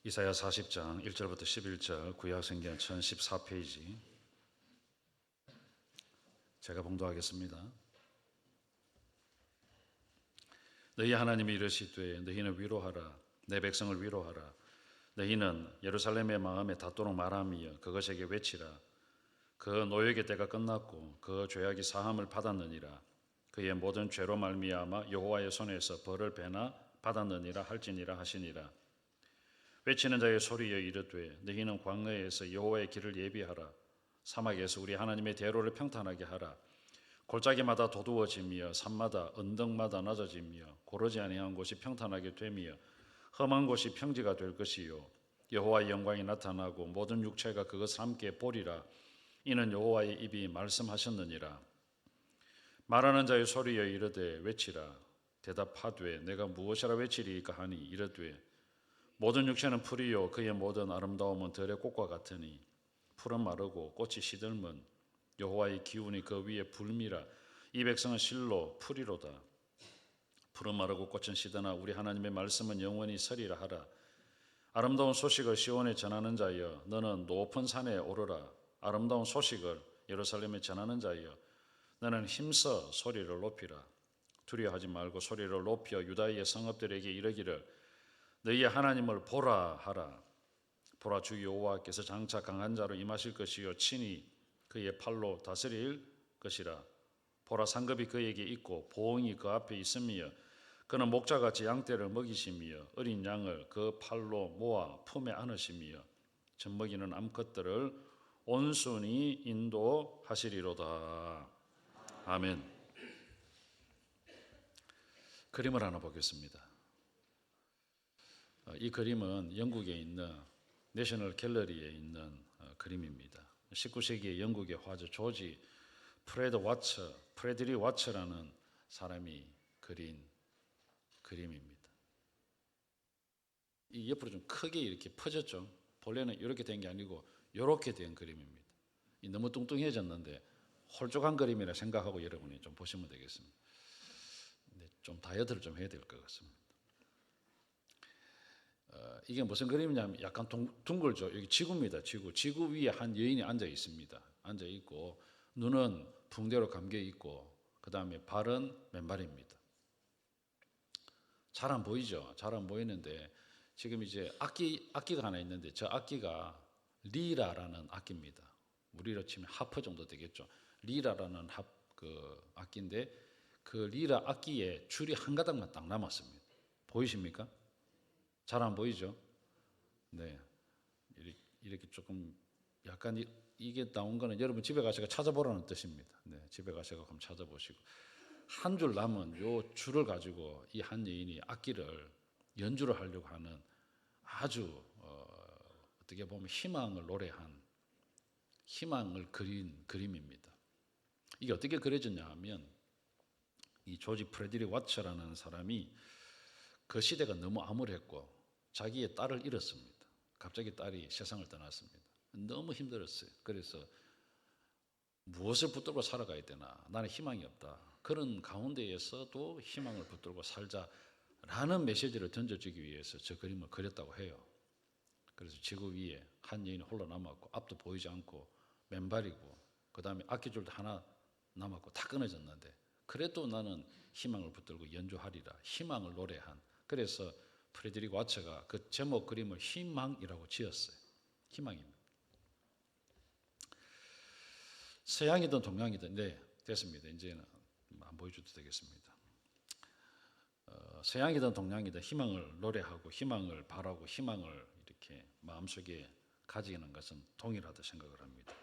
이사야 40장 1절부터 11절 구약성경 1014페이지 제가 봉독하겠습니다. 너희 하나님이 이르시되 너희는 위로하라. 내 백성을 위로하라. 너희는 예루살렘의 마음에 닿도록 말하며 그것에게 외치라. 그 노역의 때가 끝났고 그 죄악이 사함을 받았느니라. 그의 모든 죄로 말미암아 여호와의 손에서 벌을 배나 받았느니라 할지니라 하시니라. 외치는 자의 소리여 이르되 너희는 광야에서 여호와의 길을 예비하라. 사막에서 우리 하나님의 대로를 평탄하게 하라. 골짜기마다 도두어지며 산마다 언덕마다 낮아지며 고르지 아니한 곳이 평탄하게 되며 험한 곳이 평지가 될 것이요 여호와의 영광이 나타나고 모든 육체가 그것을 함께 보리라. 이는 여호와의 입이 말씀하셨느니라. 말하는 자의 소리여 이르되 외치라. 대답하되 내가 무엇이라 외치리이까 하니 이르되 모든 육체는 풀이요 그의 모든 아름다움은 들의 꽃과 같으니 풀은 마르고 꽃이 시들면 여호와의 기운이 그 위에 불미라. 이 백성은 실로 풀이로다. 풀은 마르고 꽃은 시드나 우리 하나님의 말씀은 영원히 서리라 하라. 아름다운 소식을 시온에 전하는 자여 너는 높은 산에 오르라. 아름다운 소식을 예루살렘에 전하는 자여 너는 힘써 소리를 높이라. 두려워하지 말고 소리를 높여 유다의 성읍들에게 이르기를 너희의 하나님을 보라 하라. 보라 주 여호와께서 장차 강한 자로 임하실 것이요 친히 그의 팔로 다스릴 것이라. 보라 상급이 그에게 있고 보응이 그 앞에 있으며 그는 목자같이 양떼를 먹이시며 어린 양을 그 팔로 모아 품에 안으시며 젖먹이는 암컷들을 온순히 인도하시리로다. 아멘. 그림을 하나 보겠습니다. 이 그림은 영국에 있는 내셔널 갤러리에 있는 그림입니다. 19세기의 영국의 화자 조지 프레드리 와처라는 사람이 그린 그림입니다. 이 옆으로 좀 크게 이렇게 퍼졌죠. 본래는 이렇게 된 게 아니고 이렇게 된 그림입니다. 너무 뚱뚱해졌는데 홀쭉한 그림이라 생각하고 여러분이 좀 보시면 되겠습니다. 좀 다이어트를 좀 해야 될 것 같습니다. 이게 무슨 그림이냐면 약간 둥글죠. 여기 지구입니다. 지구 위에 한 여인이 앉아 있습니다. 앉아 있고 눈은 붕대로 감겨 있고 그 다음에 발은 맨발입니다. 잘 안 보이죠. 잘 안 보이는데 지금 이제 악기가 하나 있는데 저 악기가 리라라는 악기입니다. 우리로 치면 하프 정도 되겠죠. 리라라는 악기인데 그 리라 악기에 줄이 한 가닥만 딱 남았습니다. 보이십니까? 잘 안 보이죠? 네. 이렇게 조금 약간 이게 나온 거는 여러분 집에 가셔서 찾아보라는 뜻입니다. 네. 집에 가셔서 한번 찾아보시고. 한 줄 남은 요 줄을 가지고 이 한 여인이 악기를 연주를 하려고 하는 아주 어떻게 보면 희망을 노래한 희망을 그린 그림입니다. 이게 어떻게 그려졌냐 하면 이 조지 프레드리 와처라는 사람이 그 시대가 너무 암울했고 자기의 딸을 잃었습니다. 갑자기 딸이 세상을 떠났습니다. 너무 힘들었어요. 그래서 무엇을 붙들고 살아가야 되나? 나는 희망이 없다. 그런 가운데에서도 희망을 붙들고 살자라는 메시지를 던져주기 위해서 저 그림을 그렸다고 해요. 그래서 지구 위에 한 여인이 홀로 남았고 앞도 보이지 않고 맨발이고 그 다음에 악기줄도 하나 남았고 다 끊어졌는데 그래도 나는 희망을 붙들고 연주하리라. 희망을 노래한. 그래서 프레드릭 와처가 그 제목 그림을 희망이라고 지었어요. 희망입니다. 서양이든 동양이든 네 됐습니다. 이제는 안 보여줘도 되겠습니다. 서양이든 동양이든 희망을 노래하고 희망을 바라고 희망을 이렇게 마음속에 가지는 것은 동일하다 생각을 합니다.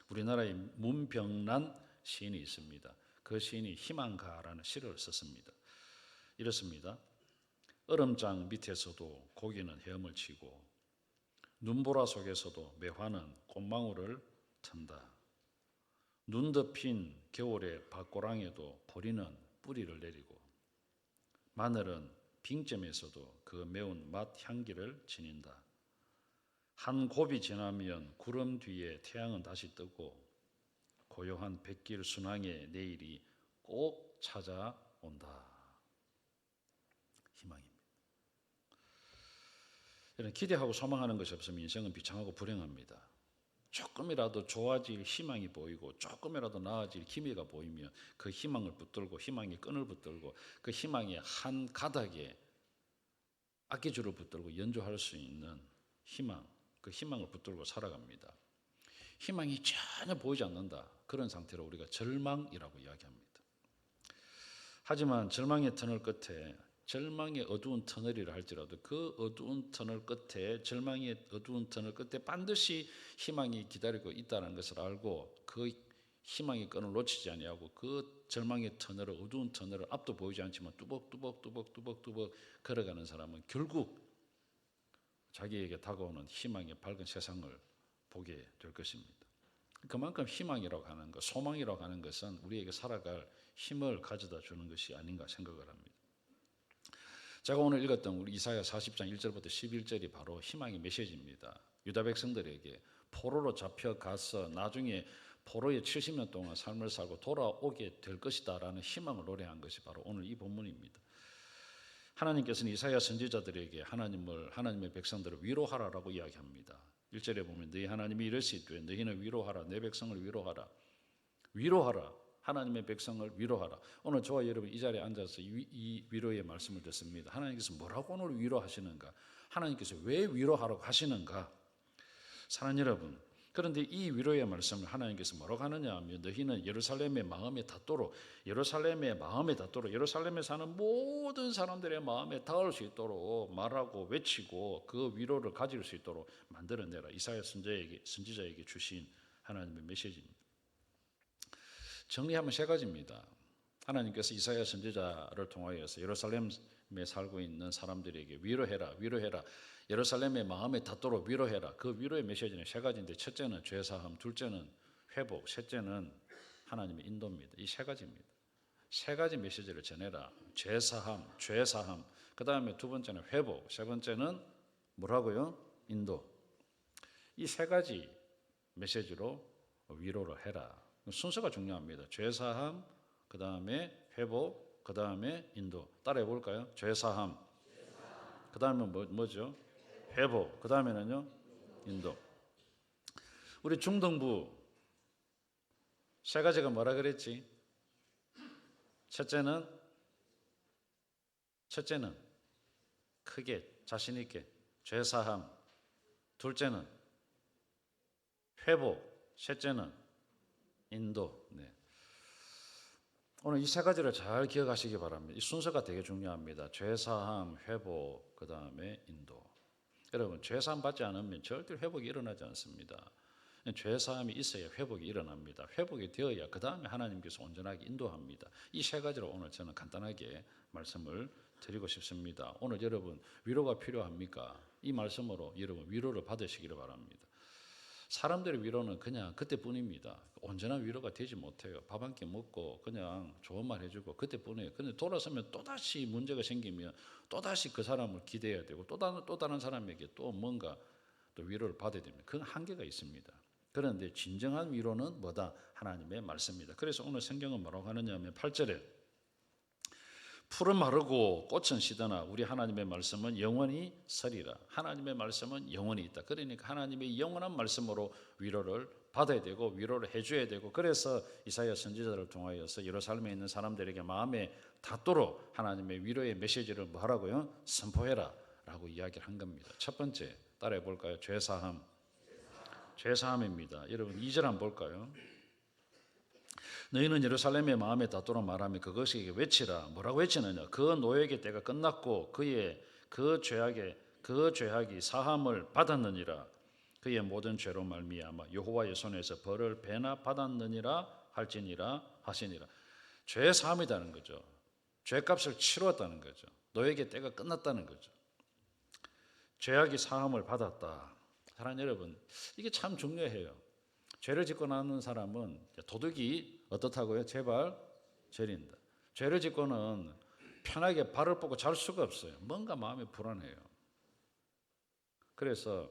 우리나라에 문병란 시인이 있습니다. 그 시인이 희망가라는 시를 썼습니다. 이렇습니다. 얼음장 밑에서도 고기는 헤엄을 치고 눈보라 속에서도 매화는 꽃망울을 튼다. 눈 덮인 겨울의 밭고랑에도 보리는 뿌리를 내리고 마늘은 빙점에서도 그 매운 맛 향기를 지닌다. 한 곱이 지나면 구름 뒤에 태양은 다시 뜨고 고요한 백길 순항의 내일이 꼭 찾아온다. 희망입니다. 그냥 기대하고 소망하는 것이 없으면 인생은 비참하고 불행합니다. 조금이라도 좋아질 희망이 보이고 조금이라도 나아질 기미가 보이면 그 희망을 붙들고 희망의 끈을 붙들고 그 희망의 한 가닥에 악기줄을 붙들고 연주할 수 있는 희망, 그 희망을 붙들고 살아갑니다. 희망이 전혀 보이지 않는다. 그런 상태로 우리가 절망이라고 이야기합니다. 하지만 절망의 터널 끝에 절망의 어두운 터널이라 할지라도 그 어두운 터널 끝에 절망의 어두운 터널 끝에 반드시 희망이 기다리고 있다는 것을 알고 그 희망의 끈을 놓치지 아니하고 그 절망의 터널을 어두운 터널을 앞도 보이지 않지만 뚜벅뚜벅 걸어가는 사람은 결국 자기에게 다가오는 희망의 밝은 세상을 보게 될 것입니다. 그만큼 희망이라고 하는 것, 소망이라고 하는 것은 우리에게 살아갈 힘을 가져다 주는 것이 아닌가 생각을 합니다. 제가 오늘 읽었던 우리 이사야 40장 1절부터 11절이 바로 희망의 메시지입니다. 유다 백성들에게 포로로 잡혀가서 나중에 포로에 70년 동안 삶을 살고 돌아오게 될 것이다 라는 희망을 노래한 것이 바로 오늘 이 본문입니다. 하나님께서는 이사야 선지자들에게 하나님의 백성들을 위로하라라고 이야기합니다. 1절에 보면 너희 하나님이 이르시되 너희는 위로하라 내 백성을 위로하라. 위로하라. 하나님의 백성을 위로하라. 오늘 저와 여러분 이 자리에 앉아서 이 위로의 말씀을 듣습니다. 하나님께서 뭐라고 오늘 위로하시는가? 하나님께서 왜 위로하라고 하시는가? 사랑하는 여러분, 그런데 이 위로의 말씀을 하나님께서 뭐라고 하느냐 하면 너희는 예루살렘의 마음에 닿도록 예루살렘에 사는 모든 사람들의 마음에 닿을 수 있도록 말하고 외치고 그 위로를 가질 수 있도록 만들어내라. 이사야 선지자에게 주신 하나님의 메시지입니다. 정리하면 세 가지입니다. 하나님께서 이사야 선지자를 통하여서 예루살렘에 살고 있는 사람들에게 위로해라. 예루살렘의 마음에 닿도록 위로해라. 그 위로의 메시지는 세 가지인데 첫째는 죄사함, 둘째는 회복, 셋째는 하나님의 인도입니다. 이 세 가지입니다. 세 가지 메시지를 전해라. 죄사함, 그 다음에 두 번째는 회복, 세 번째는 뭐라고요? 인도. 이 세 가지 메시지로 위로를 해라. 순서가 중요합니다. 죄사함, 그 다음에 회복, 그 다음에 인도. 따라해 볼까요? 죄사함, 그 다음에 뭐죠? 회복, 그 다음에는요? 인도. 우리 중등부 세 가지가 뭐라 그랬지? 첫째는 크게 자신 있게 죄사함, 둘째는 회복, 셋째는 인도. 네. 오늘 이 세 가지를 잘 기억하시기 바랍니다. 이 순서가 되게 중요합니다. 죄사함, 회복, 그 다음에 인도. 여러분, 죄사함 받지 않으면 절대 회복이 일어나지 않습니다. 죄사함이 있어야 회복이 일어납니다. 회복이 되어야 그 다음에 하나님께서 온전하게 인도합니다. 이 세 가지로 오늘 저는 간단하게 말씀을 드리고 싶습니다. 오늘 여러분 위로가 필요합니까? 이 말씀으로 여러분 위로를 받으시기를 바랍니다. 사람들의 위로는 그냥 그때뿐입니다. 온전한 위로가 되지 못해요. 밥 한 끼 먹고 그냥 좋은 말 해주고 그때뿐이에요. 근데 돌아서면 또다시 문제가 생기면 또다시 그 사람을 기대해야 되고 또 다른 사람에게 또 뭔가 또 위로를 받아야 됩니다. 그건 한계가 있습니다. 그런데 진정한 위로는 뭐다? 하나님의 말씀입니다. 그래서 오늘 성경은 뭐라고 하느냐 하면 8절에 풀은 마르고 꽃은 시드나 우리 하나님의 말씀은 영원히 서리라. 하나님의 말씀은 영원히 있다. 그러니까 하나님의 영원한 말씀으로 위로를 받아야 되고 위로를 해줘야 되고 그래서 이사야 선지자를 통하여서 예루살렘에 있는 사람들에게 마음에 닿도록 하나님의 위로의 메시지를 뭐 하라고요? 선포해라 라고 이야기를 한 겁니다. 첫 번째 따라해 볼까요? 죄사함입니다. 여러분 2절 한번 볼까요? 너희는 예루살렘의 마음에 닿도록 말하며 그것에게 외치라. 뭐라고 외치느냐? 그 노예의 때가 끝났고 그의 그 죄악이 사함을 받았느니라. 그의 모든 죄로 말미암아 여호와의 손에서 벌을 배나 받았느니라 할지니라 하시니라. 죄 사함이라는 거죠. 죄값을 치루었다는 거죠. 노예의 때가 끝났다는 거죠. 죄악이 사함을 받았다. 사랑하는 여러분, 이게 참 중요해요. 죄를 짓고 나는 사람은 도둑이 어떻다고요? 제발 저린다. 죄를 짓고는 편하게 발을 뻗고 잘 수가 없어요. 뭔가 마음이 불안해요. 그래서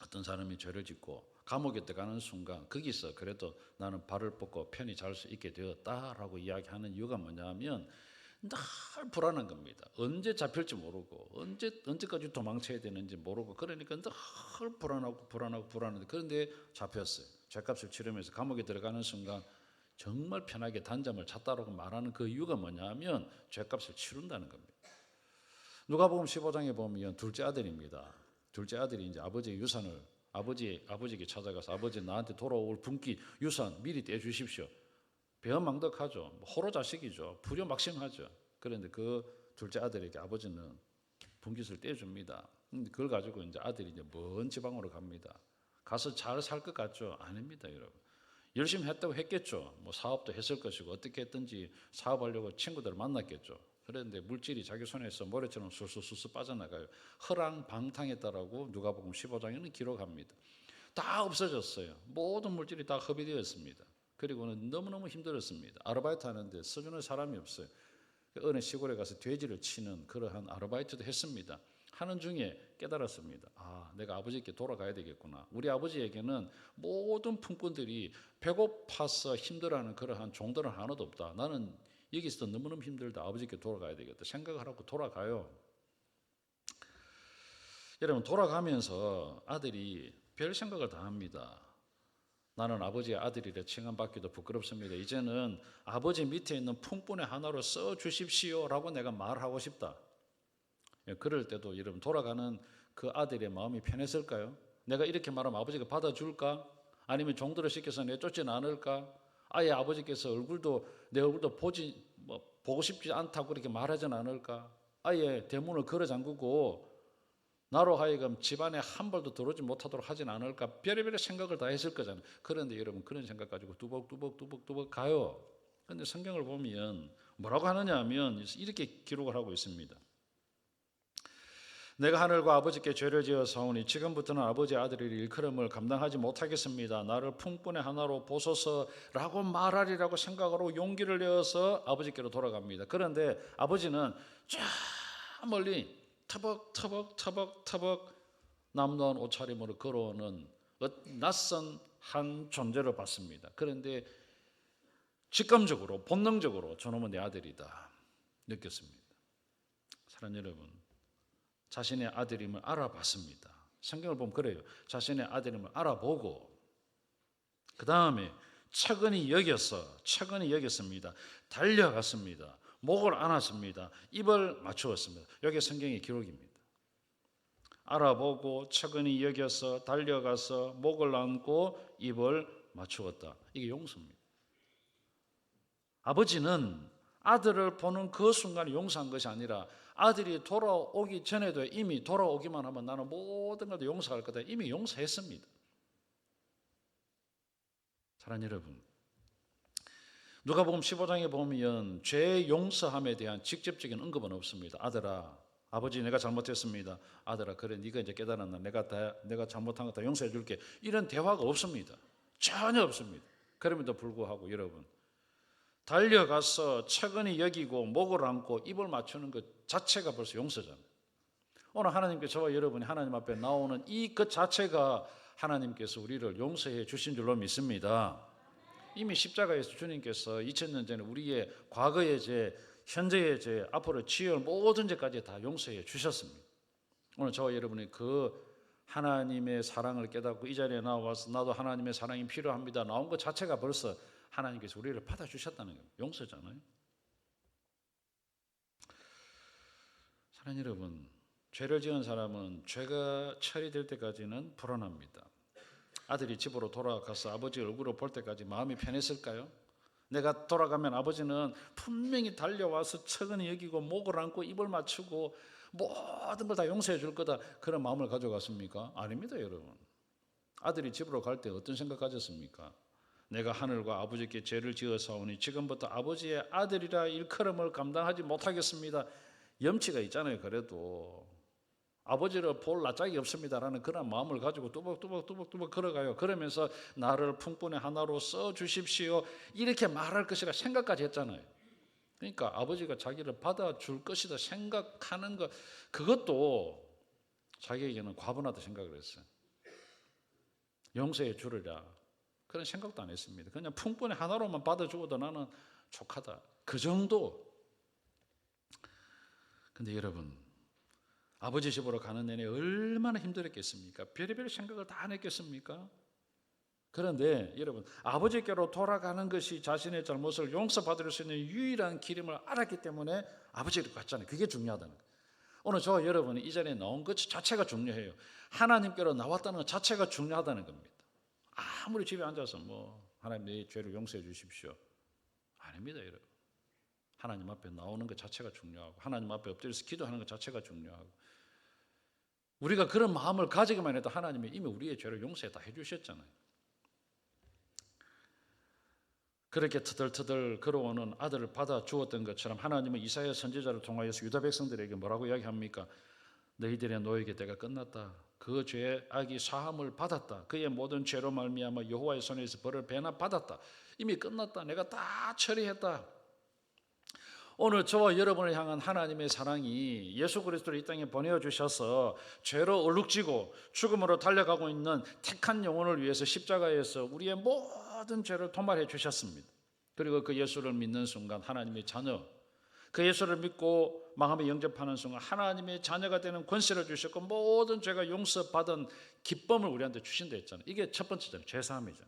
어떤 사람이 죄를 짓고 감옥에 들어가는 순간 거기서 그래도 나는 발을 뻗고 편히 잘 수 있게 되었다라고 이야기하는 이유가 뭐냐면 늘 불안한 겁니다. 언제 잡힐지 모르고 언제까지 도망쳐야 되는지 모르고 그러니까 늘 불안한데 그런데 잡혔어요. 죗값을 치르면서 감옥에 들어가는 순간 정말 편하게 단잠을 잤다라고 말하는 그 이유가 뭐냐면 죗값을 치른다는 겁니다. 누가복음 15장에 보면 둘째 아들입니다. 둘째 아들이 이제 아버지의 유산을 아버지에게 찾아가서 아버지 나한테 돌아올 분기 유산 미리 떼주십시오. 배은망덕하죠. 호로 자식이죠. 불효막심하죠. 그런데 그 둘째 아들에게 아버지는 분깃을 떼줍니다. 그걸 가지고 이제 아들이 이제 먼 지방으로 갑니다. 가서 잘 살 것 같죠? 아닙니다, 여러분. 열심히 했다고 했겠죠. 뭐 사업도 했을 것이고 어떻게 했든지 사업하려고 친구들을 만났겠죠. 그런데 물질이 자기 손에서 모래처럼 술술 빠져나가요. 허랑방탕했다라고 누가복음 15장에는 기록합니다. 다 없어졌어요. 모든 물질이 다 허비되었습니다. 그리고는 너무너무 힘들었습니다. 아르바이트 하는데 써주는 사람이 없어요. 어느 시골에 가서 돼지를 치는 그러한 아르바이트도 했습니다. 하는 중에 깨달았습니다. 아, 내가 아버지께 돌아가야 되겠구나. 우리 아버지에게는 모든 품꾼들이 배고파서 힘들어하는 그러한 종들은 하나도 없다. 나는 여기서 너무너무 힘들다. 아버지께 돌아가야 되겠다. 생각을 하고 돌아가요. 여러분, 돌아가면서 아들이 별 생각을 다 합니다. 나는 아버지의 아들이라 칭함받기도 부끄럽습니다. 이제는 아버지 밑에 있는 품꾼의 하나로 써주십시오라고 내가 말하고 싶다. 그럴 때도 여러분 돌아가는 그 아들의 마음이 편했을까요? 내가 이렇게 말하면 아버지가 받아줄까? 아니면 종들을 시켜서 내쫓지는 않을까? 아예 아버지께서 내 얼굴도 보고 싶지 않다고 그렇게 말하지는 않을까? 아예 대문을 걸어 잠그고 나로 하여금 집안에 한 벌도 들어오지 못하도록 하진 않을까? 별의별 생각을 다 했을 거잖아요. 그런데 여러분 그런 생각 가지고 뚜벅뚜벅 가요. 그런데 성경을 보면 뭐라고 하느냐 하면 이렇게 기록을 하고 있습니다. 내가 하늘과 아버지께 죄를 지어 사오니 지금부터는 아버지의 아들이 일컬음을 감당하지 못하겠습니다. 나를 품꾼의 하나로 보소서라고 말하리라고 생각하고 용기를 내어서 아버지께로 돌아갑니다. 그런데 아버지는 저 멀리 터벅 남노한 옷차림으로 걸어오는 낯선 한 존재를 봤습니다. 그런데 직감적으로 본능적으로 저놈은 내 아들이다 느꼈습니다. 사랑하는 여러분, 자신의 아들임을 알아봤습니다. 성경을 보면 그래요. 자신의 아들임을 알아보고 그 다음에 차근히 여겼습니다. 달려갔습니다. 목을 안았습니다. 입을 맞추었습니다. 여기 성경의 기록입니다. 알아보고 차근히 여겨서 달려가서 목을 안고 입을 맞추었다. 이게 용서입니다. 아버지는 아들을 보는 그 순간에 용서한 것이 아니라 아들이 돌아오기 전에도 이미 돌아오기만 하면 나는 모든 걸 용서할 거다. 이미 용서했습니다. 사랑하는 여러분, 누가복음 15장에 보면 죄 용서함에 대한 직접적인 언급은 없습니다. 아들아, 아버지 내가 잘못했습니다. 아들아, 그래 네가 이제 깨달았나? 내가 잘못한 거 다 용서해 줄게. 이런 대화가 없습니다. 전혀 없습니다. 그럼에도 불구하고 여러분, 달려가서 차근히 여기고 목을 안고 입을 맞추는 것 자체가 벌써 용서잖아요. 오늘 하나님께 저와 여러분이 하나님 앞에 나오는 이 것 자체가 하나님께서 우리를 용서해 주신 줄로 믿습니다. 이미 십자가에서 주님께서 2000년 전에 우리의 과거의 죄, 현재의 죄, 앞으로 지을 모든 죄까지 다 용서해 주셨습니다. 오늘 저와 여러분이 그 하나님의 사랑을 깨닫고 이 자리에 나와서 나도 하나님의 사랑이 필요합니다 나온 것 자체가 벌써 하나님께서 우리를 받아주셨다는 거예요. 용서잖아요. 사랑하는 여러분, 죄를 지은 사람은 죄가 처리될 때까지는 불안합니다. 아들이 집으로 돌아가서 아버지 얼굴을 볼 때까지 마음이 편했을까요? 내가 돌아가면 아버지는 분명히 달려와서 척은히 여기고 목을 안고 입을 맞추고 모든 걸 다 용서해 줄 거다, 그런 마음을 가져갔습니까? 아닙니다, 여러분. 아들이 집으로 갈 때 어떤 생각 가졌습니까? 내가 하늘과 아버지께 죄를 지어사오니 지금부터 아버지의 아들이라 일컬음을 감당하지 못하겠습니다. 염치가 있잖아요. 그래도 아버지를 볼 낯짝이 없습니다라는 그런 마음을 가지고 뚜벅뚜벅 걸어가요. 그러면서 나를 품꾼의 하나로 써주십시오 이렇게 말할 것이라 생각까지 했잖아요. 그러니까 아버지가 자기를 받아줄 것이다 생각하는 것, 그것도 자기에게는 과분하다 생각을 했어요. 용서해 주리라 그런 생각도 안 했습니다. 그냥 품꾼의 하나로만 받아주고도 나는 족하다, 그 정도 근데 여러분, 아버지 집으로 가는 내내 얼마나 힘들었겠습니까? 별의별 생각을 다 안 했겠습니까? 그런데 여러분, 아버지께로 돌아가는 것이 자신의 잘못을 용서받을 수 있는 유일한 길임을 알았기 때문에 아버지로 갔잖아요. 그게 중요하다는 거예요. 오늘 저 여러분이 이 자리에 나온 것 자체가 중요해요. 하나님께로 나왔다는 것 자체가 중요하다는 겁니다. 아무리 집에 앉아서 하나님 내 죄를 용서해 주십시오, 아닙니다. 여러분, 하나님 앞에 나오는 것 자체가 중요하고 하나님 앞에 엎드려서 기도하는 것 자체가 중요하고, 우리가 그런 마음을 가지기만 해도 하나님이 이미 우리의 죄를 용서해 다 해주셨잖아요. 그렇게 터덜터덜 걸어오는 아들을 받아 주었던 것처럼 하나님은 이사야 선지자를 통하여서 유다 백성들에게 뭐라고 이야기합니까? 너희들의 노예의 때가 끝났다. 그 죄의 악이 사함을 받았다. 그의 모든 죄로 말미암아 여호와의 손에서 벌을 배나 받았다. 이미 끝났다. 내가 다 처리했다. 오늘 저와 여러분을 향한 하나님의 사랑이 예수 그리스도를 이 땅에 보내주셔서 죄로 얼룩지고 죽음으로 달려가고 있는 택한 영혼을 위해서 십자가에서 우리의 모든 죄를 도말해 주셨습니다. 그리고 그 예수를 믿는 순간 하나님의 자녀, 그 예수를 믿고 마음에 영접하는 순간 하나님의 자녀가 되는 권세를 주셨고 모든 죄가 용서받은 기쁨을 우리한테 주신다 했잖아요. 이게 첫 번째잖아요. 죄사함이죠.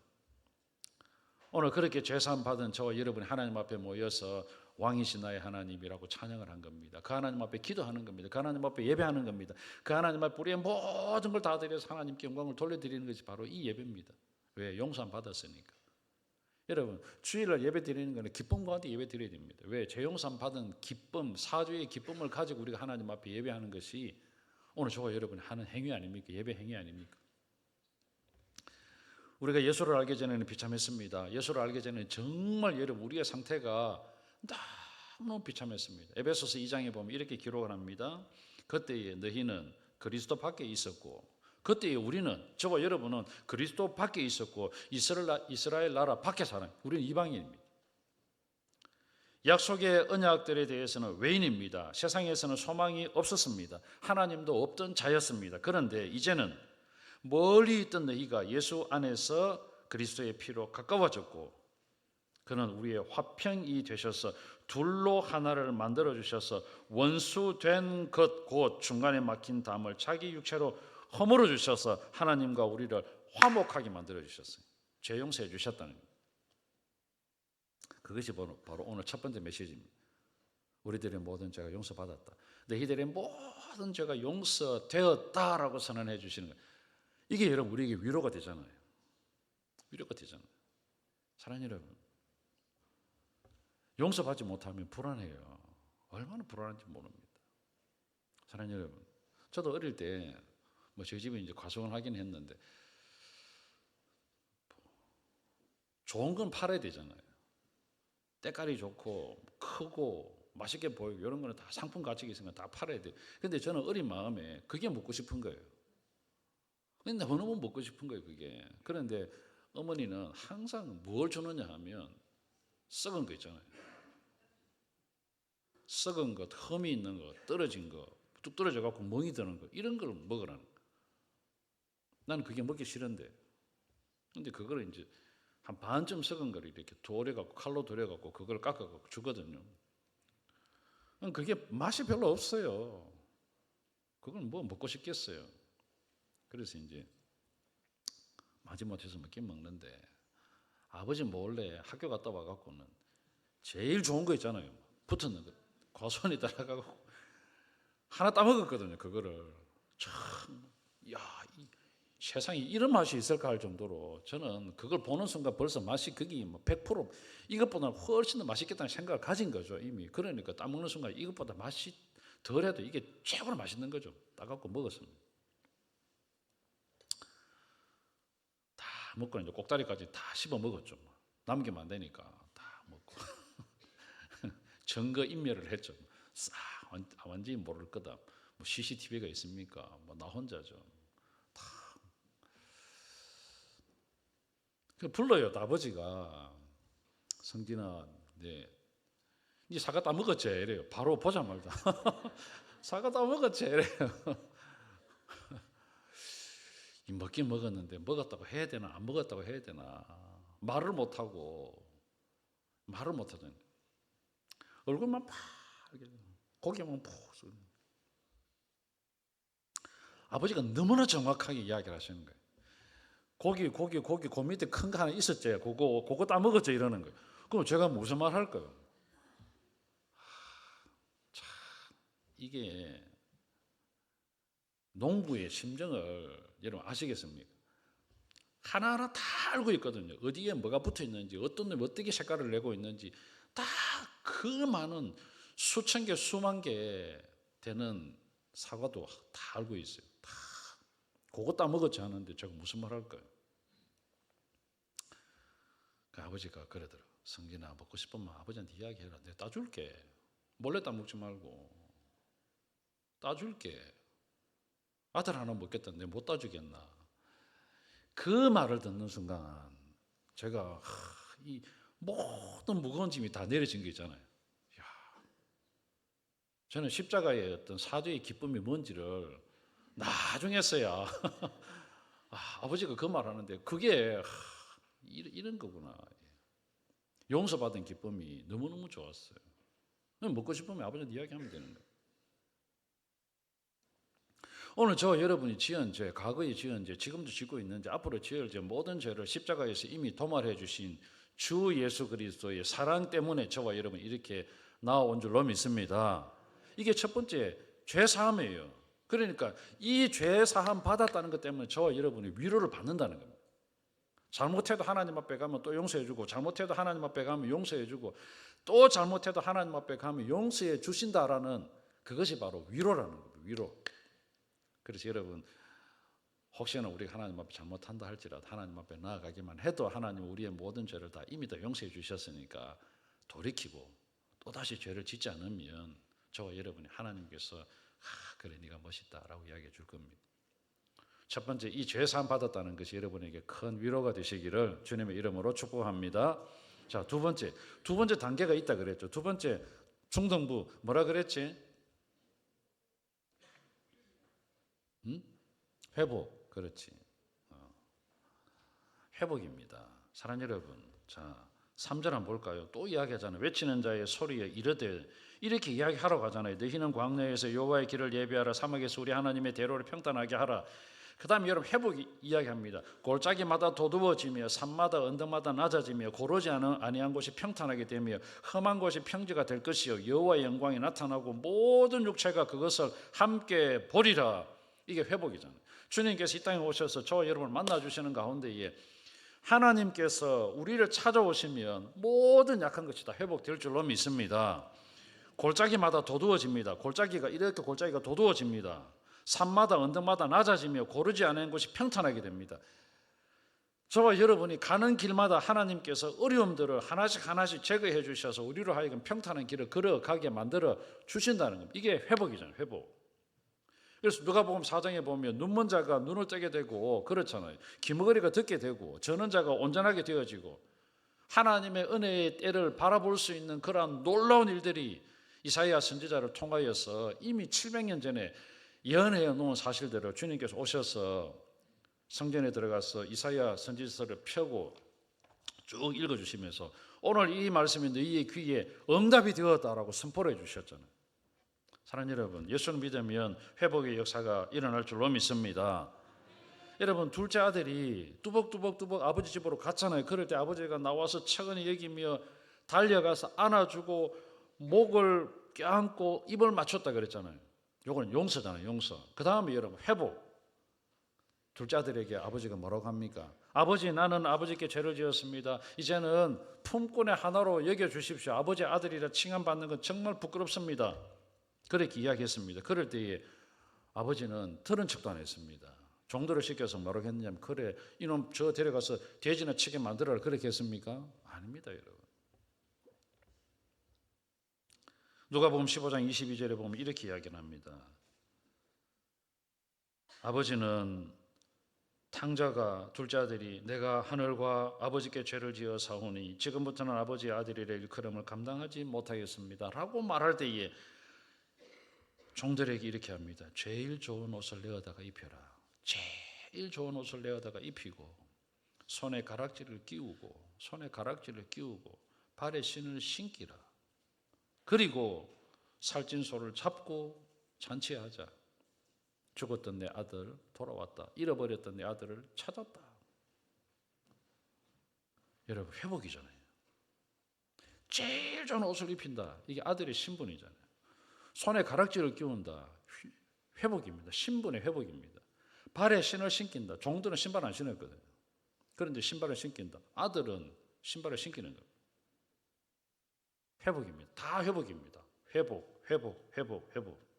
오늘 그렇게 죄사함 받은 저와 여러분이 하나님 앞에 모여서 왕이신 나의 하나님이라고 찬양을 한 겁니다. 그 하나님 앞에 기도하는 겁니다. 그 하나님 앞에 예배하는 겁니다. 그 하나님 앞에 우리의 모든 걸 다 드려서 하나님께 영광을 돌려드리는 것이 바로 이 예배입니다. 왜? 용서함 받았으니까. 여러분, 주일날 예배 드리는 것은 기쁨 가운데 예배 드려야 됩니다. 왜? 죄 용서함 받은 기쁨, 사주의 기쁨을 가지고 우리가 하나님 앞에 예배하는 것이 오늘 저와 여러분이 하는 행위 아닙니까? 예배 행위 아닙니까? 우리가 예수를 알기 전에는 비참했습니다. 예수를 알기 전에는 정말 여러분 우리의 상태가 너무 비참했습니다. 에베소서 2장에 보면 이렇게 기록을 합니다. 그때에 너희는 그리스도 밖에 있었고, 그때에 우리는, 저와 여러분은 그리스도 밖에 있었고 이스라엘 나라 밖에 사는, 우리는 이방인입니다. 약속의 언약들에 대해서는 외인입니다. 세상에서는 소망이 없었습니다. 하나님도 없던 자였습니다. 그런데 이제는 멀리 있던 너희가 예수 안에서 그리스도의 피로 가까워졌고, 그는 우리의 화평이 되셔서 둘로 하나를 만들어 주셔서 원수된 것 곧 중간에 막힌 담을 자기 육체로 허물어 주셔서 하나님과 우리를 화목하게 만들어 주셨어요. 죄 용서해 주셨다는 겁니다. 그것이 바로 오늘 첫 번째 메시지입니다. 우리들의 모든 죄가 용서받았다. 너희들의 모든 죄가 용서되었다라고 선언해 주시는 거예요. 이게 여러분 우리에게 위로가 되잖아요. 위로가 되잖아요. 사랑하는 여러분, 용서받지 못하면 불안해요. 얼마나 불안한지 모릅니다. 사랑하는 여러분, 저도 어릴 때 저희 집에 이제 과수원을 하긴 했는데 좋은 건 팔아야 되잖아요. 때깔이 좋고 크고 맛있게 보이고 이런 거는 다 상품 가치가 있으면 다 팔아야 돼요. 근데 저는 어린 마음에 그게 먹고 싶은 거예요. 근데 너무 먹고 싶은 거예요, 그게. 그런데 어머니는 항상 뭘 주느냐 하면 썩은 거 있잖아요. 썩은 것, 흠이 있는 거, 떨어진 거, 뚝 떨어져 갖고 멍이 드는 거, 이런 걸 먹으라는 거. 나는 그게 먹기 싫은데. 근데 그걸 이제 한 반쯤 썩은 걸 이렇게 돌려갖고 칼로 돌려갖고 그걸 깎아갖고 주거든요. 그게 맛이 별로 없어요. 그건 뭐 먹고 싶겠어요. 그래서 이제 마지못해서 먹긴 먹는데 아버지 몰래 학교 갔다 와갖고는 제일 좋은 거 있잖아요. 붙었는 거. 과수원에 따라가고 하나 따먹었거든요. 그거를 참, 야, 세상에 이런 맛이 있을까 할 정도로 저는 그걸 보는 순간 벌써 맛이 그게 100% 이것보다 훨씬 더 맛있겠다는 생각을 가진 거죠. 이미. 그러니까 따먹는 순간 이것보다 맛이 덜해도 이게 최고로 맛있는 거죠. 따갖고 먹었습니다. 다 먹고 이제 꼭다리까지 다 씹어 먹었죠. 남기면 안 되니까 다 먹고 증거 인멸을 했죠. 싹 완전히 모를 거다. CCTV가 있습니까? 나 혼자죠. 다 불러요. 아버지가 성진아, 네 사과 다 먹었지? 이래요. 바로 보자마자 사과 다 먹었지? 이래요. 먹긴 먹었는데 먹었다고 해야 되나 안 먹었다고 해야 되나 말을 못하고 말을 못하더니 얼굴만 파랗게 고개만 푹 숙이고. 아버지가 너무나 정확하게 이야기를 하시는 거예요. 고기 그 밑에 큰 거 하나 있었지. 그거 따먹었지 이러는 거예요. 그럼 제가 무슨 말 할까요? 참 이게 농부의 심정을 여러분 아시겠습니까? 하나하나 다 알고 있거든요. 어디에 뭐가 붙어 있는지, 어떤 놈이 어떻게 색깔을 내고 있는지 다 그 많은 수천 개, 수만 개 되는 사과도 다 알고 있어요. 다 그거 따먹었지 하는데 제가 무슨 말 할까요? 그 아버지가 그러더라고요. 성진아, 먹고 싶으면 아버지한테 이야기해라. 내가 따줄게. 몰래 따먹지 말고 따줄게. 아들 하나 먹겠다는데 내가 못 따주겠나. 그 말을 듣는 순간 제가 이 모든 무거운 짐이 다 내려진 게 있잖아요. 이야, 저는 십자가의 어떤 사죄의 기쁨이 뭔지를 나중에서야 아버지가 그 말하는데 그게 이런 거구나. 용서받은 기쁨이 너무너무 좋았어요. 먹고 싶으면 아버지한테 이야기하면 되는 거예요. 오늘 저 여러분이 지은 죄, 과거에 지은 죄, 지금도 짓고 있는 죄, 앞으로 지을 죄 모든 죄를 십자가에서 이미 도말해 주신 주 예수 그리스도의 사랑 때문에 저와 여러분 이렇게 나온 줄로 믿습니다. 이게 첫 번째 죄 사함이에요. 그러니까 이 죄 사함 받았다는 것 때문에 저와 여러분이 위로를 받는다는 겁니다. 잘못해도 하나님 앞에 가면 또 용서해 주고, 잘못해도 하나님 앞에 가면 용서해 주고, 또 잘못해도 하나님 앞에 가면 용서해 주신다라는 그것이 바로 위로라는 겁니다. 위로. 그래서 여러분 혹시나 우리가 하나님 앞에 잘못한다 할지라도 하나님 앞에 나아가기만 해도 하나님 우리의 모든 죄를 다 이미 다 용서해 주셨으니까 돌이키고 또다시 죄를 짓지 않으면 저와 여러분이 하나님께서 그래 네가 멋있다라고 이야기해 줄 겁니다. 첫 번째, 이 죄 사함 받았다는 것이 여러분에게 큰 위로가 되시기를 주님의 이름으로 축복합니다. 자, 두 번째 단계가 있다 그랬죠. 두 번째 중등부 뭐라 그랬지? 회복. 그렇지. 회복입니다. 사랑하는 여러분, 자 3절 한번 볼까요? 또 이야기하잖아요. 외치는 자의 소리에 이르되, 이렇게 이야기하러 가잖아요. 너희는 광야에서 여호와의 길을 예비하라. 사막에서 우리 하나님의 대로를 평탄하게 하라. 그 다음에 여러분 회복 이야기합니다. 골짜기마다 도두어지며 산마다 언덕마다 낮아지며 고르지 아니한 곳이 평탄하게 되며 험한 곳이 평지가 될 것이요 여호와의 영광이 나타나고 모든 육체가 그것을 함께 보리라. 이게 회복이잖아요. 주님께서 이 땅에 오셔서 저와 여러분을 만나주시는 가운데에 하나님께서 우리를 찾아오시면 모든 약한 것이 다 회복될 줄로 믿습니다. 골짜기마다 도두어집니다. 골짜기가 도두어집니다. 산마다 언덕마다 낮아지며 고르지 않은 곳이 평탄하게 됩니다. 저와 여러분이 가는 길마다 하나님께서 어려움들을 하나씩 제거해 주셔서 우리로 하여금 평탄한 길을 걸어가게 만들어 주신다는 겁니다. 이게 회복이잖아요. 회복. 그래서 누가복음 4장에 보면 눈먼 자가 눈을 뜨게 되고 그렇잖아요. 귀머거리가 듣게 되고 저는 자가 온전하게 되어지고 하나님의 은혜의 때를 바라볼 수 있는 그러한 놀라운 일들이 이사야 선지자를 통하여서 이미 700년 전에 예언해 놓은 사실대로 주님께서 오셔서 성전에 들어가서 이사야 선지서를 펴고 쭉 읽어주시면서 오늘 이 말씀이 너희의 귀에 응답이 되었다라고 선포를 해주셨잖아요. 사랑하는 여러분, 예수를 믿으면 회복의 역사가 일어날 줄로 믿습니다. 여러분, 둘째 아들이 뚜벅뚜벅 아버지 집으로 갔잖아요. 그럴 때 아버지가 나와서 차근히 여기며 달려가서 안아주고 목을 껴안고 입을 맞췄다 그랬잖아요. 요거는 용서잖아요. 용서. 그 다음에 여러분 회복. 둘째 아들에게 아버지가 뭐라고 합니까? 아버지, 나는 아버지께 죄를 지었습니다. 이제는 품꾼의 하나로 여겨주십시오. 아버지 아들이라 칭함받는 건 정말 부끄럽습니다. 그렇게 이야기했습니다. 그럴 때에 아버지는 들은 척도 안 했습니다. 종들을 시켜서 뭐라고 했냐면, 그래 이놈 저 데려가서 돼지나 치게 만들어라 그렇게 했습니까? 아닙니다. 여러분. 누가복음 15장 22절에 보면 이렇게 이야기를 합니다. 아버지는 탕자가 둘째 아들이 내가 하늘과 아버지께 죄를 지어 사오니 지금부터는 아버지의 아들이라 일컬음을 감당하지 못하겠습니다 라고 말할 때에 종들에게 이렇게 합니다. 제일 좋은 옷을 내어다가 입혀라. 제일 좋은 옷을 내어다가 입히고 손에 가락지를 끼우고 발에 신을 신기라. 그리고 살찐 소를 잡고 잔치하자. 죽었던 내 아들 돌아왔다. 잃어버렸던 내 아들을 찾았다. 여러분, 회복이잖아요. 제일 좋은 옷을 입힌다. 이게 아들의 신분이잖아요. 손에 가락지를 끼운다. 회복입니다. 신분의 회복입니다. 발에 신을 신긴다. 종들은 신발 안 신었거든요. 그런데 신발을 신긴다. 아들은 신발을 신기는 겁니다. 회복입니다. 다 회복입니다. 회복, 회복, 회복, 회복.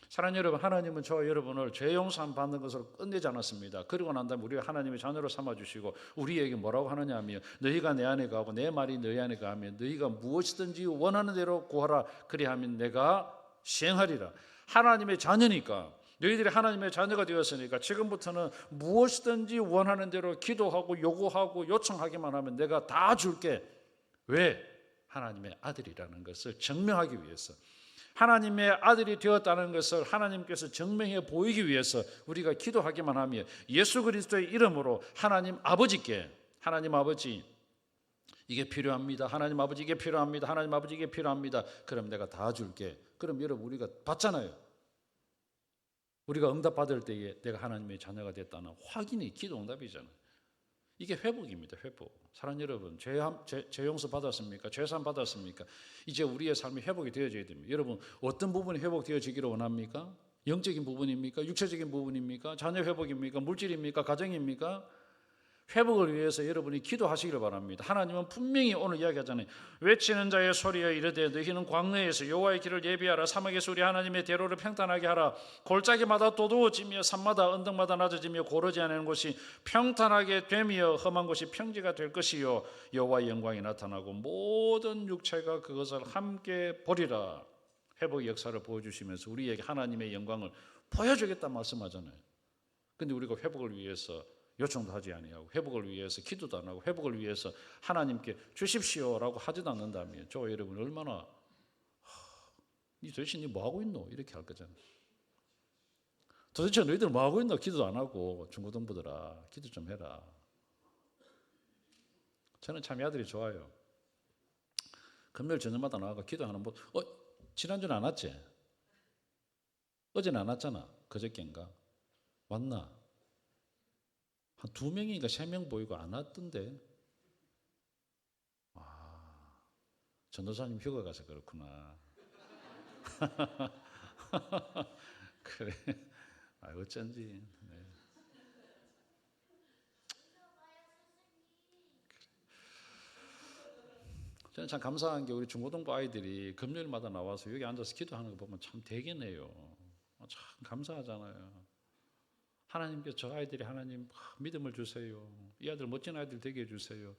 사랑하는 여러분, 하나님은 저와 여러분을 죄 용서함 받는 것으로 끝내지 않았습니다. 그리고 난 다음에 우리가 하나님의 자녀로 삼아주시고 우리에게 뭐라고 하느냐 하면 너희가 내 안에 가고 내 말이 너희 안에 가면 너희가 무엇이든지 원하는 대로 구하라. 그리하면 내가 시행하리라. 하나님의 자녀니까, 너희들이 하나님의 자녀가 되었으니까 지금부터는 무엇이든지 원하는 대로 기도하고 요구하고 요청하기만 하면 내가 다 줄게. 왜? 하나님의 아들이라는 것을 증명하기 위해서, 하나님의 아들이 되었다는 것을 하나님께서 증명해 보이기 위해서 우리가 기도하기만 하면 예수 그리스도의 이름으로 하나님 아버지께, 하나님 아버지 이게 필요합니다. 하나님 아버지 이게 필요합니다. 하나님 아버지 이게 필요합니다. 그럼 내가 다 줄게. 그럼 여러분, 우리가 받잖아요. 우리가 응답받을 때에 내가 하나님의 자녀가 됐다는 확인이 기도 응답이잖아요. 이게 회복입니다. 회복. 사랑하는 여러분, 죄 용서 받았습니까? 죄산 받았습니까? 이제 우리의 삶이 회복이 되어져야 됩니다. 여러분, 어떤 부분이 회복되어지기를 원합니까? 영적인 부분입니까? 육체적인 부분입니까? 자녀 회복입니까? 물질입니까? 가정입니까? 회복을 위해서 여러분이 기도하시기를 바랍니다. 하나님은 분명히 오늘 이야기하잖아요. 외치는 자의 소리에 이르되 너희는 광야에서 여호와의 길을 예비하라. 사막에서 우리 하나님의 대로를 평탄하게 하라. 골짜기마다 도두어지며 산마다 언덕마다 낮아지며 고르지 않는 곳이 평탄하게 되며 험한 곳이 평지가 될 것이요 여호와의 영광이 나타나고 모든 육체가 그것을 함께 보리라. 회복의 역사를 보여주시면서 우리에게 하나님의 영광을 보여주겠다 말씀하잖아요. 그런데 우리가 회복을 위해서 요청도 하지 아니하고 회복을 위해서 기도도 안 하고 회복을 위해서 하나님께 주십시오라고 하지도 않는다면 저와 여러분 얼마나 니 도대체 니 뭐하고 있노? 이렇게 할 거잖아요. 도대체 너희들 뭐하고 있노? 기도도 안 하고 중고등부들아 기도 좀 해라. 저는 참 이 아들이 좋아요. 금요일 저녁마다 나와서 기도하는 분. 지난주는 안 왔지? 어제는 안 왔잖아. 그저께인가? 왔나? 한 2명인가 3명 보이고 안 왔던데. 전도사님 휴가 가서 그렇구나. 그래. 어쩐지. 네. 저는 참 감사한 게 우리 중고등부 아이들이 금요일마다 나와서 여기 앉아서 기도하는 거 보면 참 대견해요. 참 감사하잖아요. 하나님께 저 아이들이 하나님 믿음을 주세요. 이 아이들 멋진 아이들 되게 해주세요.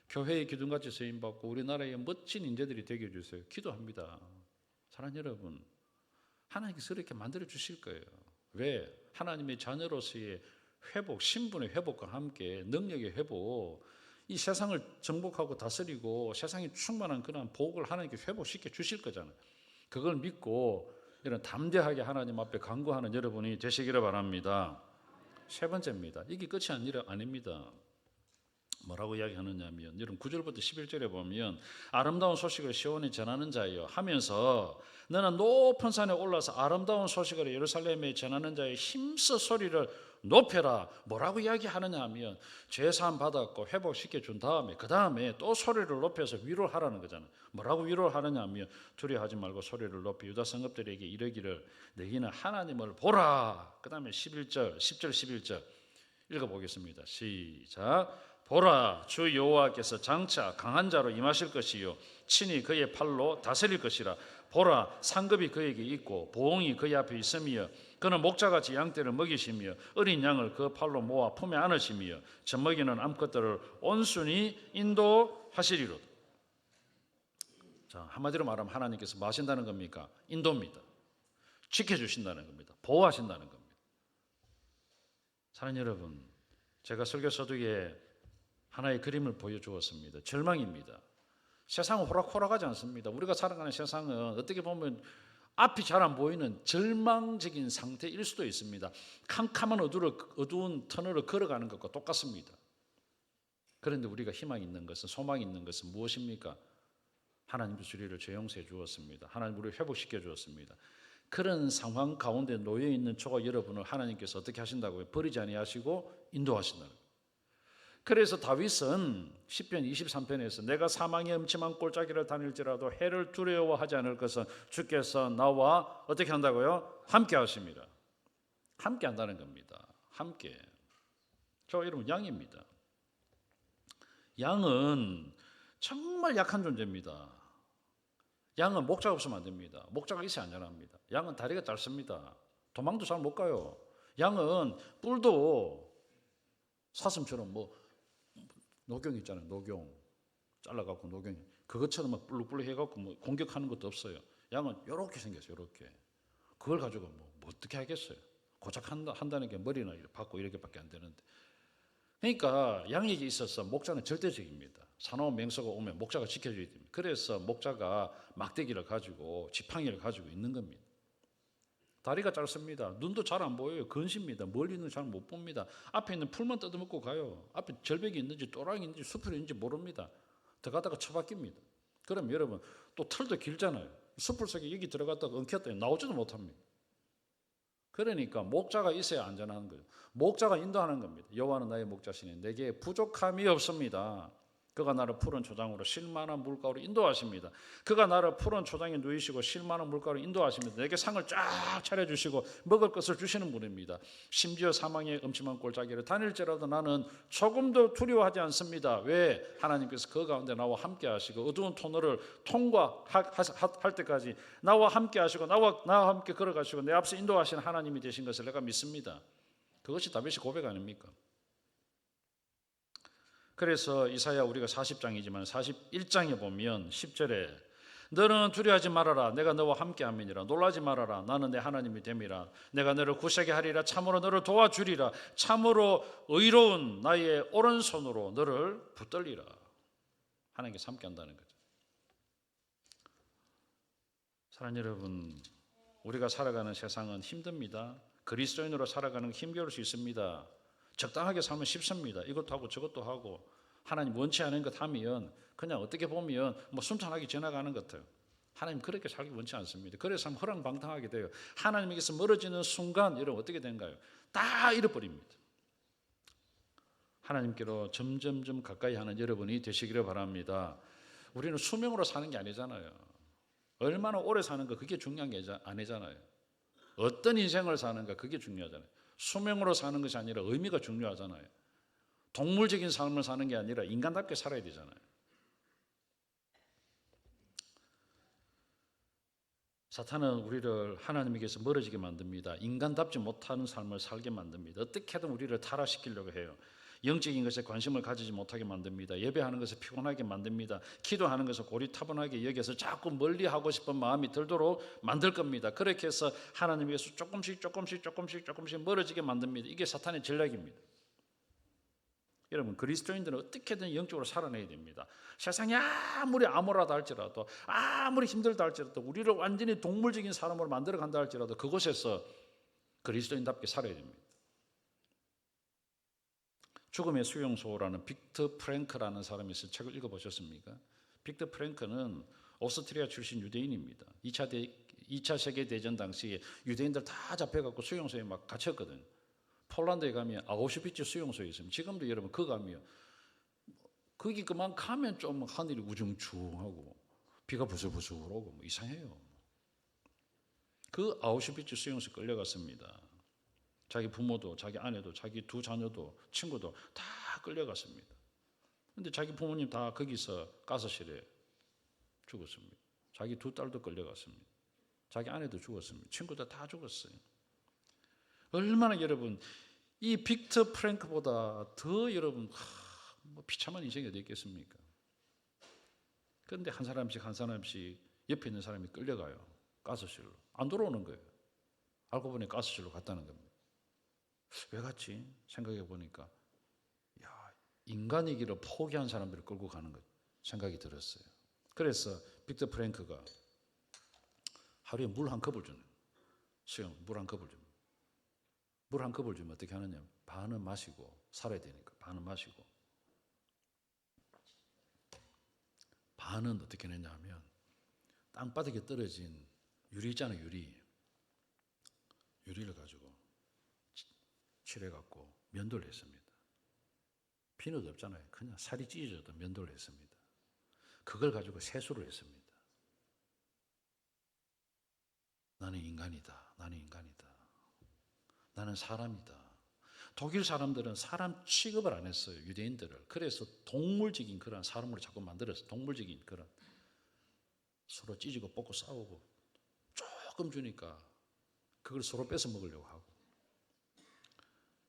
교회의 기둥같이 쓰임받고 우리나라의 멋진 인재들이 되게 해주세요. 기도합니다. 사랑하는 여러분, 하나님께서 이렇게 만들어 주실 거예요. 왜? 하나님의 자녀로서의 회복, 신분의 회복과 함께 능력의 회복, 이 세상을 정복하고 다스리고 세상에 충만한 그런 복을 하나님께 회복시켜 주실 거잖아요. 그걸 믿고 이런 담대하게 하나님 앞에 간구하는 여러분이 되시기를 바랍니다. 세 번째입니다. 이게 끝이 아닙니다. 뭐라고 이야기하느냐 하면 여러분 9절부터 11절에 보면 아름다운 소식을 시온에 전하는 자여 하면서 너는 높은 산에 올라서 아름다운 소식을 예루살렘에 전하는 자의 힘써 소리를 높여라. 뭐라고 이야기하느냐 하면 죄사함 받았고 회복시켜 준 다음에 그 다음에 또 소리를 높여서 위로를 하라는 거잖아요. 뭐라고 위로를 하느냐 하면 두려워하지 말고 소리를 높여 유다 성읍들에게 이르기를 너희는 하나님을 보라. 그 다음에 10절 11절 읽어보겠습니다. 시작. 보라, 주 여호와께서 장차 강한 자로 임하실 것이요 친히 그의 팔로 다스릴 것이라. 보라, 상급이 그에게 있고 보응이 그의 앞에 있으며 그는 목자같이 양떼를 먹이시며 어린 양을 그 팔로 모아 품에 안으시며 젖먹이는 암컷들을 온순히 인도하시리로다. 자, 한마디로 말하면 하나님께서 뭐 하신다는 겁니까? 인도입니다. 지켜주신다는 겁니다. 보호하신다는 겁니다. 사랑하는 여러분, 제가 설교 서두에 하나의 그림을 보여주었습니다. 절망입니다. 세상은 호락호락하지 않습니다. 우리가 살아가는 세상은 어떻게 보면 앞이 잘 안 보이는 절망적인 상태일 수도 있습니다. 캄캄한 어두운 터널을 걸어가는 것과 똑같습니다. 그런데 우리가 희망이 있는 것은, 소망이 있는 것은 무엇입니까? 하나님께서 우리를 재용서해 주었습니다. 하나님 우리를 회복시켜 주었습니다. 그런 상황 가운데 놓여 있는 저와 여러분을 하나님께서 어떻게 하신다고요? 버리지 아니하시고 인도하신다는 거예요. 그래서 다윗은 시편 23편에서 내가 사망의 음침한 골짜기를 다닐지라도 해를 두려워하지 않을 것은 주께서 나와 어떻게 한다고요? 함께 하십니다. 함께 한다는 겁니다. 함께. 저 여러분 양입니다. 양은 정말 약한 존재입니다. 양은 목자가 없으면 안 됩니다. 목자가 있어야 안전합니다. 양은 다리가 짧습니다. 도망도 잘 못 가요. 양은 뿔도 사슴처럼 녹용 있잖아요. 녹용 잘라갖고 녹용 그것처럼 막 뿔룩뿔룩 해갖고 공격하는 것도 없어요. 양은 이렇게 생겼어요. 이렇게 그걸 가지고 어떻게 하겠어요? 고작 한다는 게 머리나 받고 이렇게밖에 안 되는데. 그러니까 양에게 있어서 목자는 절대적입니다. 사나운 맹수가 오면 목자가 지켜줘야 됩니다. 그래서 목자가 막대기를 가지고 지팡이를 가지고 있는 겁니다. 다리가 짧습니다. 눈도 잘 안 보여요. 건십니다. 멀리는 잘 못 봅니다. 앞에 있는 풀만 뜯어먹고 가요. 앞에 절벽이 있는지 또랑이 있는지 수풀이 있는지 모릅니다. 들어가다가 처박힙니다. 그럼 여러분 또 털도 길잖아요. 수풀 속에 여기 들어갔다가 엉켰더니 나오지도 못합니다. 그러니까 목자가 있어야 안전한 거예요. 목자가 인도하는 겁니다. 여호와는 나의 목자시니 내게 부족함이 없습니다. 그가 나를 푸른 초장으로 쉴만한 물가로 인도하십니다. 그가 나를 푸른 초장에 누이시고 쉴만한 물가로 인도하십니다. 내게 상을 쫙 차려주시고 먹을 것을 주시는 분입니다. 심지어 사망의 음침한 골짜기를 다닐지라도 나는 조금도 두려워하지 않습니다. 왜? 하나님께서 그 가운데 나와 함께 하시고 어두운 터널을 통과할 때까지 나와 함께 하시고 나와 함께 걸어가시고 내 앞서 인도하시는 하나님이 되신 것을 내가 믿습니다. 그것이 다윗의 고백 아닙니까? 그래서 이사야 우리가 40장이지만 41장에 보면 10절에 너는 두려워하지 말아라 내가 너와 함께함이니라 놀라지 말아라 나는 내 하나님이 됨이라 내가 너를 굳세게 하리라 참으로 너를 도와주리라 참으로 의로운 나의 오른손으로 너를 붙들리라. 하나님께서 함께한다는 거죠. 사랑하는 여러분, 우리가 살아가는 세상은 힘듭니다. 그리스도인으로 살아가는 건 힘겨울 수 있습니다. 적당하게 살면 쉽습니다. 이것도 하고 저것도 하고 하나님 원치 않은 것 하면 그냥 어떻게 보면 순탄하게 지나가는 것 같아요. 하나님 그렇게 살기 원치 않습니다. 그래서 허랑방탕하게 돼요. 하나님에게서 멀어지는 순간 여러분 어떻게 된가요? 다 잃어버립니다. 하나님께로 점점점 가까이 하는 여러분이 되시기를 바랍니다. 우리는 수명으로 사는 게 아니잖아요. 얼마나 오래 사는가 그게 중요한 게 아니잖아요. 어떤 인생을 사는가 그게 중요하잖아요. 수명으로 사는 것이 아니라 의미가 중요하잖아요. 동물적인 삶을 사는 게 아니라 인간답게 살아야 되잖아요. 사탄은 우리를 하나님에게서 멀어지게 만듭니다. 인간답지 못하는 삶을 살게 만듭니다. 어떻게든 우리를 타락시키려고 해요. 영적인 것에 관심을 가지지 못하게 만듭니다. 예배하는 것을 피곤하게 만듭니다. 기도하는 것을 고리타분하게 여겨서 자꾸 멀리하고 싶은 마음이 들도록 만들 겁니다. 그렇게 해서 하나님께서 조금씩 멀어지게 만듭니다. 이게 사탄의 전략입니다. 여러분 그리스도인들은 어떻게든 영적으로 살아내야 됩니다. 세상이 아무리 암울하다 할지라도 아무리 힘들다 할지라도 우리를 완전히 동물적인 사람으로 만들어 간다 할지라도 그곳에서 그리스도인답게 살아야 됩니다. 죽음의 수용소라는 빅터 프랭크라는 사람이 쓴 책을 읽어보셨습니까? 빅터 프랭크는 오스트리아 출신 유대인입니다. 2차 세계대전 당시에 유대인들 다 잡혀갖고 수용소에 막 갇혔거든요. 폴란드에 가면 아우슈비츠 수용소에 있습니다. 지금도 여러분 그 가면 거기 그만 가면 좀 하늘이 우중충하고 비가 부슬부슬 오고 이상해요. 그 아우슈비츠 수용소에 끌려갔습니다. 자기 부모도 자기 아내도 자기 두 자녀도 친구도 다 끌려갔습니다. 그런데 자기 부모님 다 거기서 가스실에 죽었습니다. 자기 두 딸도 끌려갔습니다. 자기 아내도 죽었습니다. 친구도 다 죽었어요. 얼마나 여러분 이 빅터 프랭크보다 더 여러분 비참한 인생이 어디 있겠습니까? 그런데 한 사람씩 옆에 있는 사람이 끌려가요. 가스실로. 안 돌아오는 거예요. 알고 보니 가스실로 갔다는 겁니다. 왜 갔지? 생각해 보니까 인간이기를 포기한 사람들을 끌고 가는 것 생각이 들었어요. 그래서 빅터 프랭크가 하루에 물 한 컵을 주는 물 한 컵을 줍니다. 물 한 컵을 주면 어떻게 하느냐? 반은 마시고 살아야 되니까 반은 마시고 반은 어떻게 했냐면 땅바닥에 떨어진 유리 있잖아요. 유리를 가지고 칠해갖고 면도를 했습니다. 비누도 없잖아요. 그냥 살이 찢어져도 면도를 했습니다. 그걸 가지고 세수를 했습니다. 나는 인간이다. 나는 인간이다. 나는 사람이다. 독일 사람들은 사람 취급을 안 했어요. 유대인들을. 그래서 동물적인 그런 사람으로 자꾸 만들었어요. 동물적인 그런 서로 찢고 뽑고 싸우고 조금 주니까 그걸 서로 뺏어 먹으려고 하고.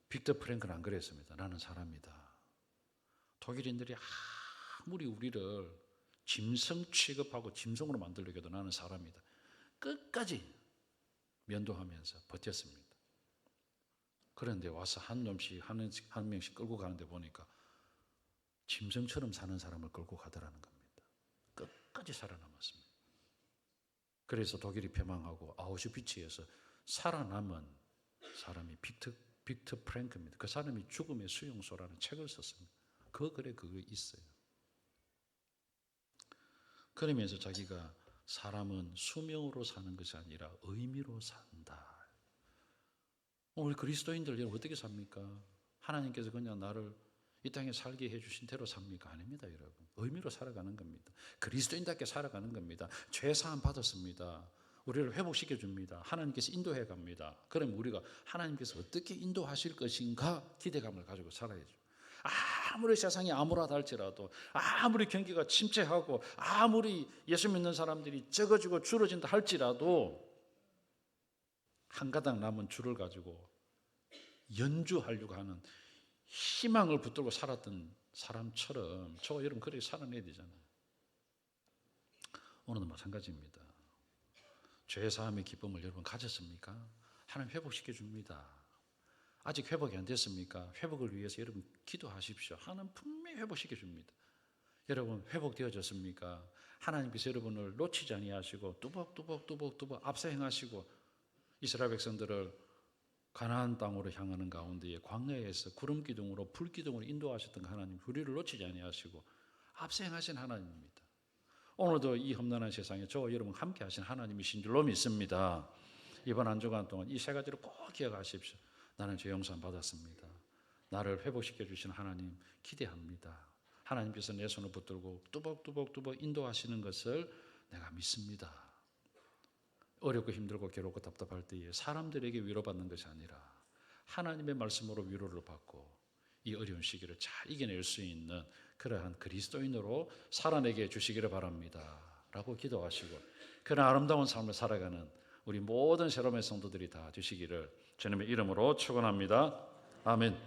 빅터 프랭크는 안 그랬습니다. 나는 사람이다. 독일인들이 아무리 우리를 짐승 취급하고 짐승으로 만들려고 해도 나는 사람이다. 끝까지 면도하면서 버텼습니다. 그런데 와서 한 명씩 끌고 가는데 보니까 짐승처럼 사는 사람을 끌고 가더라는 겁니다. 끝까지 살아남았습니다. 그래서 독일이 패망하고 아우슈비츠에서 살아남은 사람이 빅터 프랭크입니다. 그 사람이 죽음의 수용소라는 책을 썼습니다. 그 글에 그거 있어요. 그러면서 자기가 사람은 수명으로 사는 것이 아니라 의미로 산다. 우리 그리스도인들 여러분 어떻게 삽니까? 하나님께서 그냥 나를 이 땅에 살게 해주신 대로 삽니까? 아닙니다, 여러분. 의미로 살아가는 겁니다. 그리스도인답게 살아가는 겁니다. 죄사함 받았습니다. 우리를 회복시켜 줍니다. 하나님께서 인도해 갑니다. 그럼 우리가 하나님께서 어떻게 인도하실 것인가 기대감을 가지고 살아야죠. 아무리 세상이 암울하다 할지라도, 아무리 경기가 침체하고, 아무리 예수 믿는 사람들이 적어지고 줄어진다 할지라도 한 가닥 남은 줄을 가지고 연주하려고 하는 희망을 붙들고 살았던 사람처럼 저와 여러분 그렇게 살아내야 되잖아요. 오늘도 마찬가지입니다. 죄 사함의 기쁨을 여러분 가졌습니까? 하나님 회복시켜 줍니다. 아직 회복이 안 됐습니까? 회복을 위해서 여러분 기도하십시오. 하나님 분명히 회복시켜 줍니다. 여러분 회복되어졌습니까? 하나님께서 여러분을 놓치지 아니하시고 뚜벅뚜벅 앞서 행하시고 이스라엘 백성들을 가나안 땅으로 향하는 가운데에 광야에서 구름 기둥으로 불 기둥으로 인도하셨던 하나님, 우리를 놓치지 아니하시고 앞서 행하신 하나님입니다. 오늘도 이 험난한 세상에 저와 여러분 함께 하신 하나님이신 줄로 믿습니다. 이번 한 주간 동안 이 세 가지를 꼭 기억하십시오. 나는 죄 용서 받았습니다. 나를 회복시켜 주신 하나님 기대합니다. 하나님께서 내 손을 붙들고 뚜벅뚜벅 인도하시는 것을 내가 믿습니다. 어렵고 힘들고 괴롭고 답답할 때에 사람들에게 위로받는 것이 아니라 하나님의 말씀으로 위로를 받고 이 어려운 시기를 잘 이겨낼 수 있는 그러한 그리스도인으로 살아내게 주시기를 바랍니다 라고 기도하시고 그런 아름다운 삶을 살아가는 우리 모든 새로운 성도들이 다 되시기를 주님의 이름으로 축원합니다. 아멘.